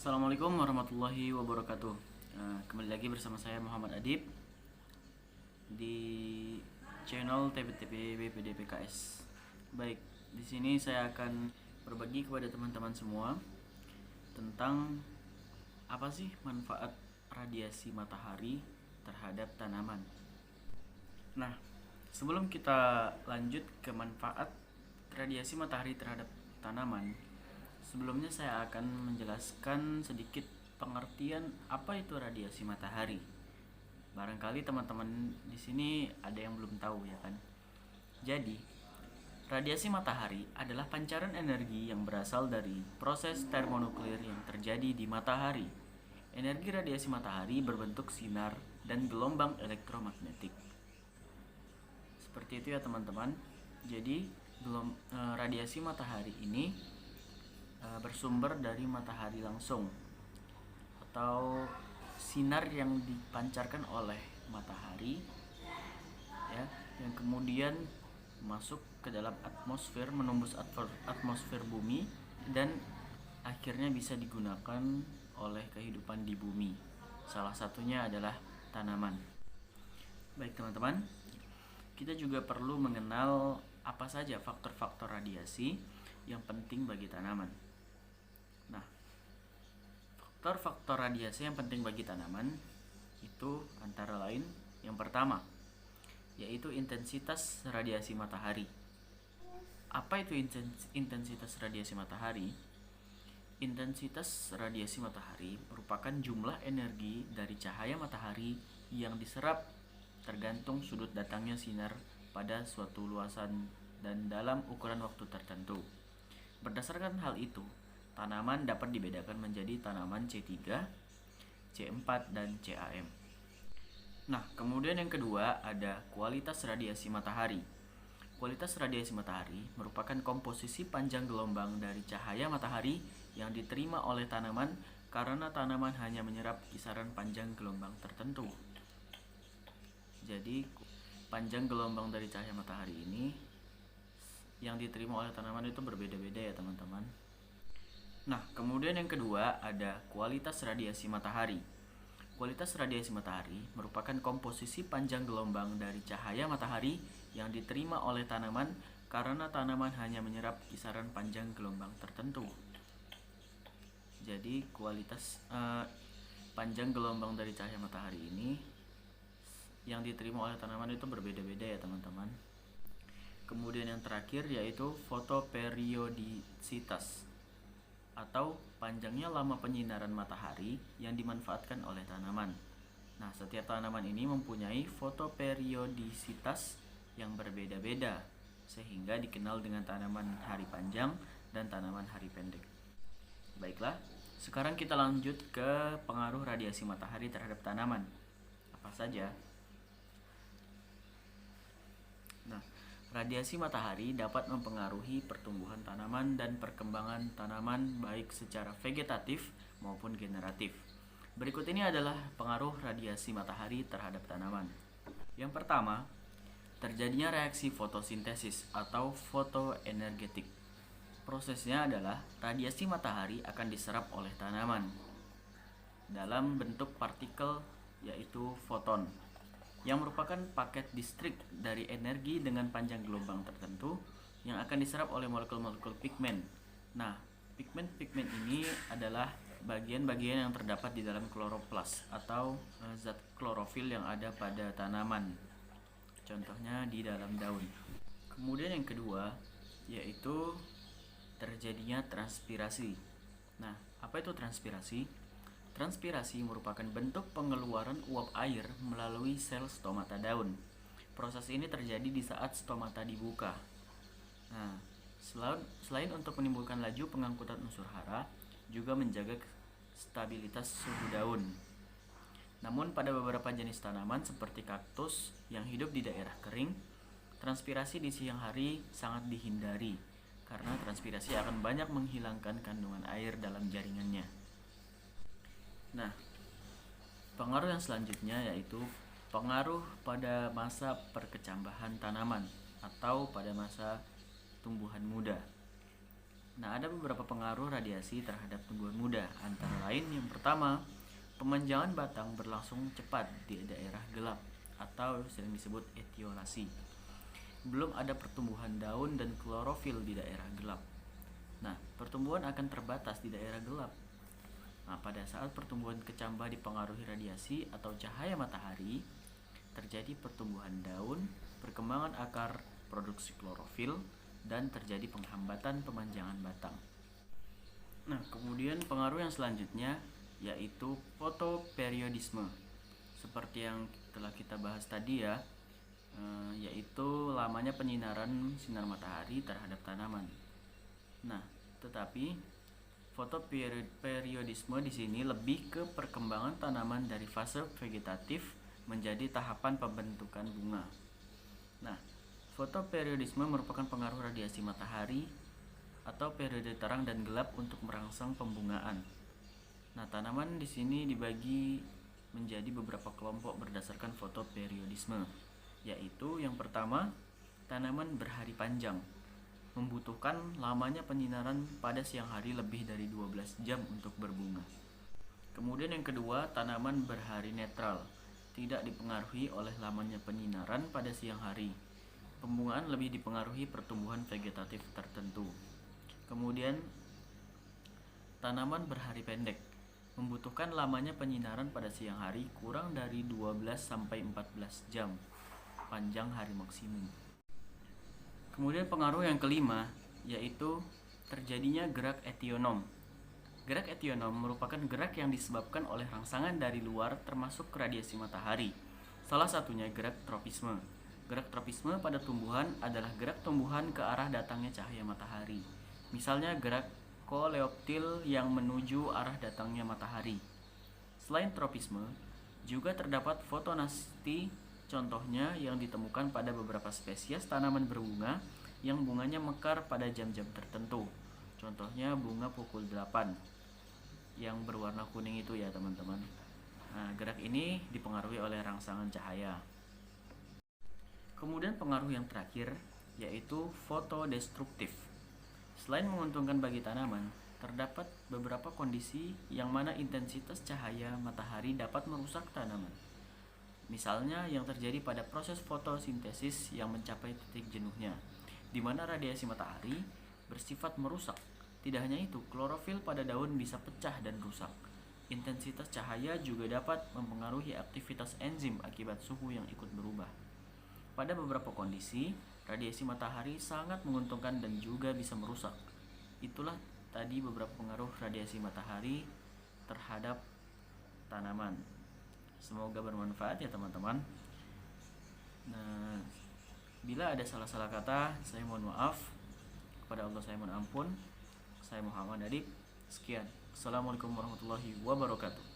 Assalamualaikum warahmatullahi wabarakatuh. Kembali lagi bersama saya Muhammad Adib di channel TPTP BPD PKS. Baik, di sini saya akan berbagi kepada teman-teman semua tentang apa sih manfaat radiasi matahari terhadap tanaman. Nah, sebelum kita lanjut ke manfaat radiasi matahari terhadap tanaman, sebelumnya saya akan menjelaskan sedikit pengertian apa itu radiasi matahari. Barangkali teman-teman di sini ada yang belum tahu ya kan. Jadi, radiasi matahari adalah pancaran energi yang berasal dari proses termonuklir yang terjadi di matahari. Energi radiasi matahari berbentuk sinar dan gelombang elektromagnetik. Seperti itu ya teman-teman. Jadi, radiasi matahari ini bersumber dari matahari langsung atau sinar yang dipancarkan oleh matahari ya, yang kemudian masuk ke dalam atmosfer, menembus atmosfer bumi dan akhirnya bisa digunakan oleh kehidupan di bumi. Salah satunya adalah tanaman. Baik teman-teman, kita juga perlu mengenal apa saja faktor-faktor radiasi yang penting bagi tanaman. Nah, faktor-faktor radiasi yang penting bagi tanaman itu antara lain yang pertama, yaitu intensitas radiasi matahari. Apa itu intensitas radiasi matahari? Intensitas radiasi matahari merupakan jumlah energi dari cahaya matahari yang diserap tergantung sudut datangnya sinar pada suatu luasan dan dalam ukuran waktu tertentu. Berdasarkan hal itu, tanaman dapat dibedakan menjadi tanaman C3, C4, dan CAM. Nah, kemudian yang kedua ada kualitas radiasi matahari. Kualitas radiasi matahari merupakan komposisi panjang gelombang dari cahaya matahari yang diterima oleh tanaman karena tanaman hanya menyerap kisaran panjang gelombang tertentu. Jadi, panjang gelombang dari cahaya matahari ini yang diterima oleh tanaman itu berbeda-beda ya teman-teman. Nah, kemudian yang kedua ada kualitas radiasi matahari. Kualitas radiasi matahari merupakan komposisi panjang gelombang dari cahaya matahari yang diterima oleh tanaman karena tanaman hanya menyerap kisaran panjang gelombang tertentu. Jadi, kualitas panjang gelombang dari cahaya matahari ini yang diterima oleh tanaman itu berbeda-beda ya teman-teman. Kemudian yang terakhir yaitu fotoperiodisitas atau panjangnya lama penyinaran matahari yang dimanfaatkan oleh tanaman. Nah, setiap tanaman ini mempunyai fotoperiodisitas yang berbeda-beda sehingga dikenal dengan tanaman hari panjang dan tanaman hari pendek. Baiklah, sekarang kita lanjut ke pengaruh radiasi matahari terhadap tanaman. Apa saja? Nah, radiasi matahari dapat mempengaruhi pertumbuhan tanaman dan perkembangan tanaman baik secara vegetatif maupun generatif. Berikut ini adalah pengaruh radiasi matahari terhadap tanaman. Yang pertama, terjadinya reaksi fotosintesis atau fotoenergetik. Prosesnya adalah radiasi matahari akan diserap oleh tanaman dalam bentuk partikel yaitu foton, yang merupakan paket distrik dari energi dengan panjang gelombang tertentu yang akan diserap oleh molekul-molekul pigmen. Nah, pigmen-pigmen ini adalah bagian-bagian yang terdapat di dalam kloroplas atau zat klorofil yang ada pada tanaman. Contohnya di dalam daun. Kemudian yang kedua yaitu terjadinya transpirasi. Nah, apa itu transpirasi? Transpirasi merupakan bentuk pengeluaran uap air melalui sel stomata daun. Proses ini terjadi di saat stomata dibuka. Nah, selain untuk menimbulkan laju pengangkutan unsur hara, juga menjaga stabilitas suhu daun. Namun pada beberapa jenis tanaman seperti kaktus yang hidup di daerah kering, transpirasi di siang hari sangat dihindari karena transpirasi akan banyak menghilangkan kandungan air dalam jaringannya. Nah, pengaruh yang selanjutnya yaitu pengaruh pada masa perkecambahan tanaman atau pada masa tumbuhan muda. Nah, ada beberapa pengaruh radiasi terhadap tumbuhan muda, antara lain yang pertama, pemanjangan batang berlangsung cepat di daerah gelap atau sering disebut etiolasi. Belum ada pertumbuhan daun dan klorofil di daerah gelap. Nah, pertumbuhan akan terbatas di daerah gelap. Nah, pada saat pertumbuhan kecambah dipengaruhi radiasi atau cahaya matahari, terjadi pertumbuhan daun, perkembangan akar, produksi klorofil, dan terjadi penghambatan pemanjangan batang. Nah, kemudian pengaruh yang selanjutnya yaitu fotoperiodisme. Seperti yang telah kita bahas tadi ya, yaitu lamanya penyinaran sinar matahari terhadap tanaman. Nah, tetapi fotoperiodisme di sini lebih ke perkembangan tanaman dari fase vegetatif menjadi tahapan pembentukan bunga. Nah, fotoperiodisme merupakan pengaruh radiasi matahari atau periode terang dan gelap untuk merangsang pembungaan. Nah, tanaman di sini dibagi menjadi beberapa kelompok berdasarkan fotoperiodisme, yaitu yang pertama, tanaman berhari panjang, membutuhkan lamanya penyinaran pada siang hari lebih dari 12 jam untuk berbunga. Kemudian yang kedua, tanaman berhari netral, tidak dipengaruhi oleh lamanya penyinaran pada siang hari. Pembungaan lebih dipengaruhi pertumbuhan vegetatif tertentu. Kemudian tanaman berhari pendek, membutuhkan lamanya penyinaran pada siang hari kurang dari 12-14 jam, panjang hari maksimum. Kemudian pengaruh yang kelima yaitu terjadinya gerak etionom. Gerak etionom merupakan gerak yang disebabkan oleh rangsangan dari luar termasuk radiasi matahari. Salah satunya gerak tropisme. Gerak tropisme pada tumbuhan adalah gerak tumbuhan ke arah datangnya cahaya matahari. Misalnya gerak koleoptil yang menuju arah datangnya matahari. Selain tropisme, juga terdapat fotonasti, contohnya yang ditemukan pada beberapa spesies tanaman berbunga yang bunganya mekar pada jam-jam tertentu. Contohnya bunga pukul 8 yang berwarna kuning itu ya teman-teman. Nah, gerak ini dipengaruhi oleh rangsangan cahaya. Kemudian pengaruh yang terakhir yaitu fotodestruktif. Selain menguntungkan bagi tanaman, terdapat beberapa kondisi yang mana intensitas cahaya matahari dapat merusak tanaman. Misalnya yang terjadi pada proses fotosintesis yang mencapai titik jenuhnya, di mana radiasi matahari bersifat merusak. Tidak hanya itu, klorofil pada daun bisa pecah dan rusak. Intensitas cahaya juga dapat mempengaruhi aktivitas enzim akibat suhu yang ikut berubah. Pada beberapa kondisi, radiasi matahari sangat menguntungkan dan juga bisa merusak. Itulah tadi beberapa pengaruh radiasi matahari terhadap tanaman. Semoga bermanfaat ya teman-teman. Nah, bila ada salah-salah kata, saya mohon maaf. Kepada Allah saya mohon ampun. Saya Muhammad Adib. Sekian. Assalamualaikum warahmatullahi wabarakatuh.